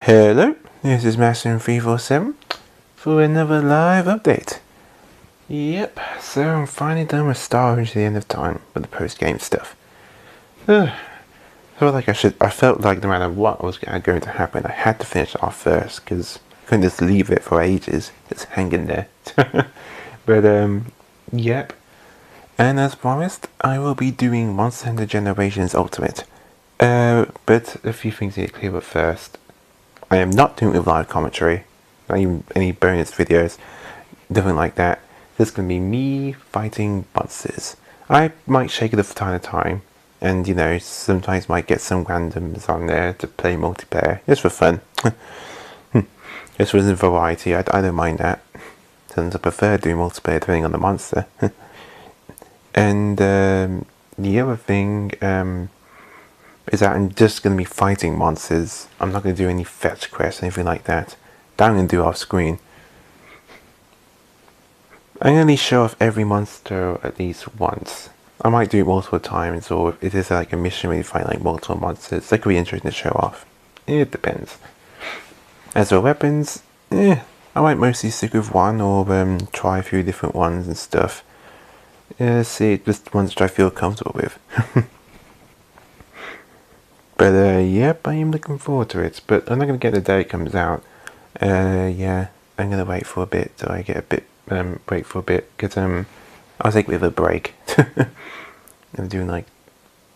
Hello, this is Master347 for another live update. Yep, so I'm finally done with Star Wars to the end of time with the post-game stuff. I felt like no matter what was going to happen, I had to finish it off first, because I couldn't just leave it for ages, just hanging there. But, yep. And as promised, I will be doing Monster Hunter Generations Ultimate. But a few things need to clear up first. I am not doing it with live commentary, not even any bonus videos, nothing like that. This is going to be me fighting monsters. I might shake it up from time to time, and sometimes might get some randoms on there to play multiplayer, just for fun. Just for the variety, I don't mind that, since I prefer doing multiplayer depending on the monster. And the other thing, is that I'm just going to be fighting monsters. I'm not going to do any fetch quests or anything like that. That I'm going to do off screen. I'm going to show off every monster at least once. I might do it multiple times, or if it is like a mission where you find like multiple monsters, that could be interesting to show off. It depends. As for weapons, I might mostly stick with one, or try a few different ones and stuff. See, just ones that I feel comfortable with. But yep, I am looking forward to it, but I'm not going to get the day it comes out. Yeah, I'm going to wait for a bit till I get a bit, break for a bit, because I'll take a bit of a break. I'm doing like,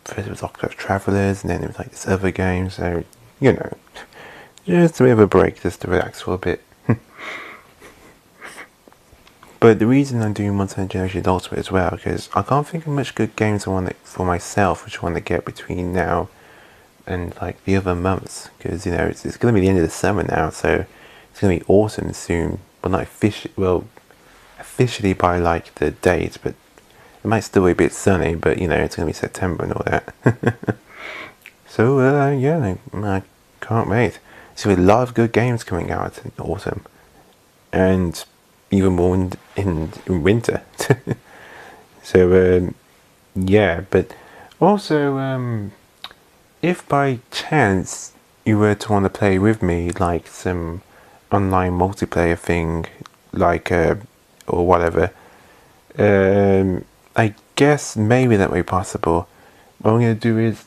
first it was Octopath Travelers, and then it was like this other game, so, just a bit of a break, just to relax for a bit. But the reason I'm doing Monster Hunter Generations Ultimate as well, because I can't think of much good games I want for myself, which I want to get between now and like the other months, because it's going to be the end of the summer now, so it's going to be autumn soon. Well, not officially by like the date, but it might still be a bit sunny. But it's going to be September and all that. So yeah, I can't wait. So a lot of good games coming out in autumn, and even more in winter. So yeah, but also if by chance you were to want to play with me, like some online multiplayer thing, like or whatever, I guess maybe that may be possible. What I'm going to do is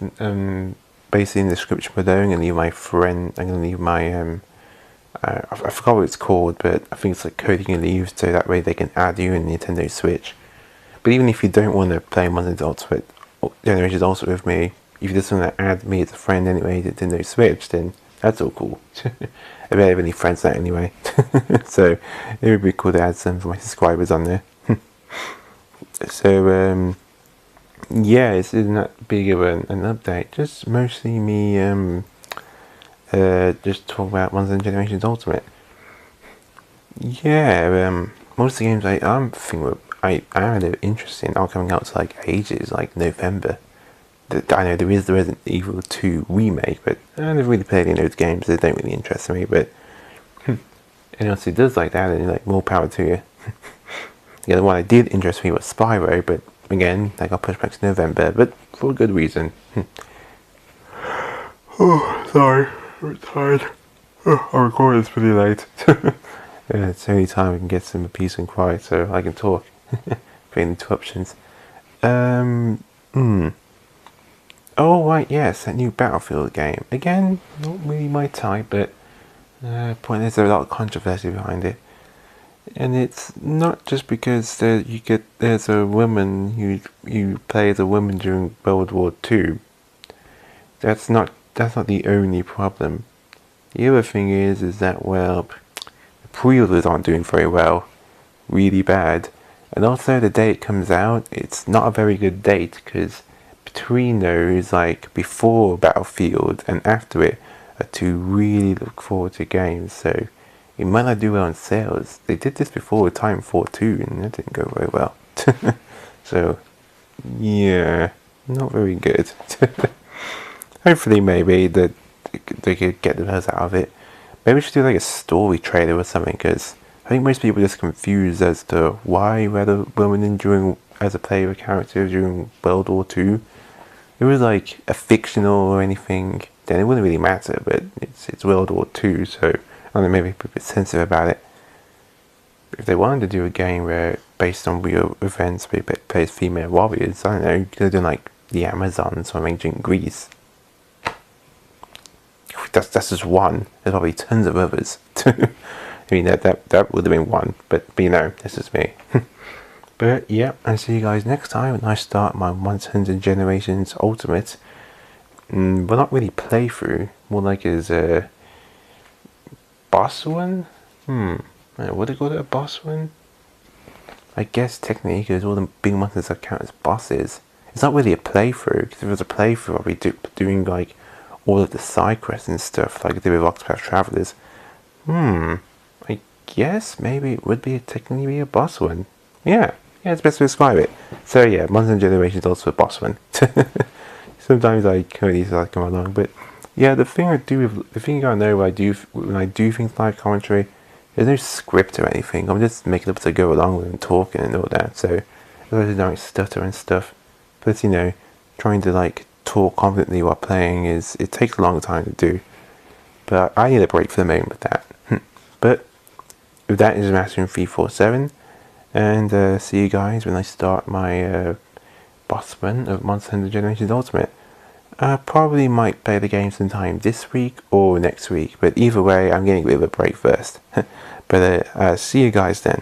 basically in the description below, I'm going to leave my friend. I'm going to leave my I forgot what it's called, but I think it's like code you can leave, so that way they can add you in Nintendo Switch. But even if you don't want to play Monster Ultimate Generations also with me, if you just want to add me as a friend anyway to Nintendo Switch, then that's all cool. I don't have any friends that anyway. So it would be cool to add some of my subscribers on there. So yeah, it's not big of an update, just mostly me just talk about Monster Hunter Generations Ultimate. Yeah, most of the games I'm thinking I had an interest in are coming out to like ages, like November. I know there is the Resident Evil 2 remake, but I never really played any of those games, they don't really interest me, but anyone who does like that, then like more power to you. The other one I did interest me was Spyro, but again, that got pushed back to November, but for a good reason. Oh, sorry, I'm tired. I recorded this pretty late. Yeah, it's the only time I can get some peace and quiet so I can talk. For interruptions. Oh right, yes, that new Battlefield game. Again, not really my type, but point is there's a lot of controversy behind it. And it's not just because there's a woman you play as a woman during World War II. That's not the only problem. The other thing is that, well, the pre-orders aren't doing very well. Really bad. And also the day it comes out, it's not a very good date, because between those, like before Battlefield and after it, are two really look forward to games, so it might not do well on sales. They did this before with Titanfall 2 and that didn't go very well. So yeah, not very good. Hopefully maybe that they could get the most out of it. Maybe we should do like a story trailer or something, because I think most people are just confused as to why we had a woman as a player character during World War II. It was like a fictional or anything. then it wouldn't really matter. But it's World War II, so I don't know, maybe a bit sensitive about it. If they wanted to do a game where based on real events, they play as female warriors, I don't know, you could have done like the Amazons or ancient Greece. That's just one. There's probably tons of others. I mean, that would have been one, but you know, this is me. But yeah, I'll see you guys next time when I start my 100 Generations Ultimate. Well, not really playthrough, more like as a boss one. Would I call it a boss one? I guess technically, because all the big monsters that count as bosses. It's not really a playthrough, because if it was a playthrough, I'd be doing like all of the side quests and stuff, like I did with Octopath Travelers. I guess maybe it would technically be a boss one. Yeah, it's best to describe it. So yeah, Monsters and Generations is also a boss one. Sometimes I can't really come along, but yeah, the thing you gotta know when I do things like commentary, there's no script or anything. I'm just making up to go along with and talking and all that. So I don't stutter and stuff. But you know, trying to like talk confidently while playing it takes a long time to do. But I need a break for the moment with that. But with that is Mastering 347, and see you guys when I start my boss run of Monster Hunter Generations Ultimate. I probably might play the game sometime this week or next week, but either way, I'm getting a bit of a break first. But see you guys then.